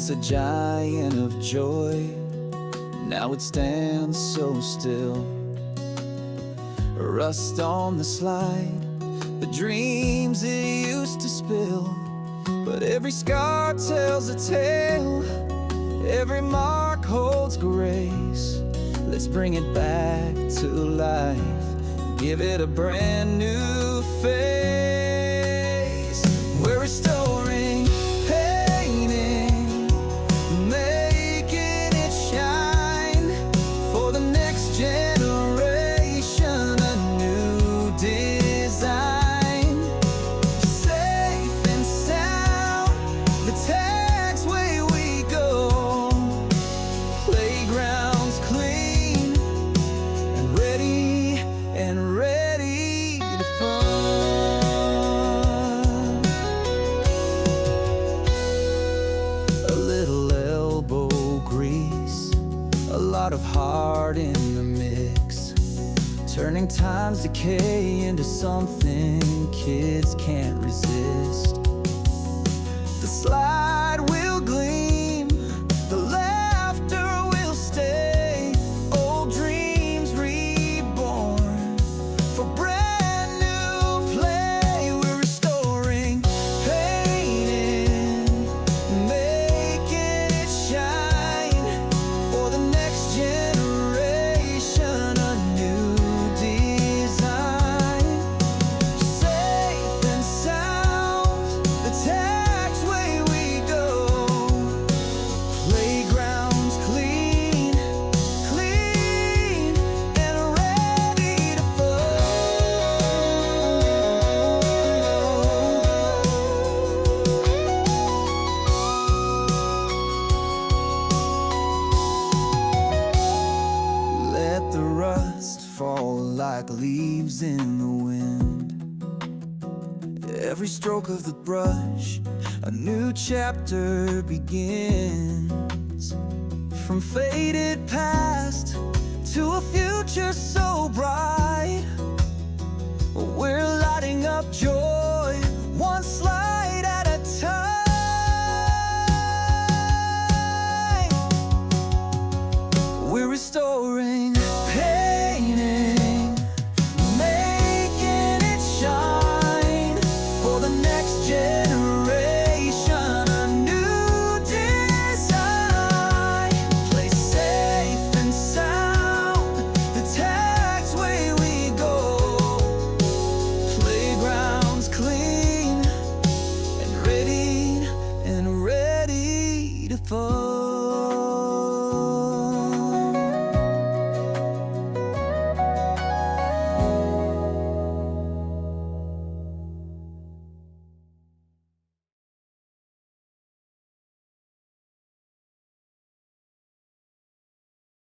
once a giant of joy, now it stands so still. Rust on the slide, the dreams it used to spill. But every scar tells a tale, every mark holds grace. Let's bring it back to life, give it a brand new face. We're restoring, painting, making it shine for the next generation, a new design. Safe and sound, the tag's way we go. Playgrounds clean and ready to fun. A little elbow grease, a lot of heart in the mix, turning time's decay into something kids can't resist. The slide will gleam, the laughter will stay, old dreams reborn for brand new play. We're restoring, painting, making it shine for the next generation, a new design. Safe and sound, the tag's way we go. Playgrounds clean, clean and ready to Let the rust fall like leaves in the wind. Every stroke of the brush, a new chapter begins. From faded past to a future so bright, we're lighting up joy.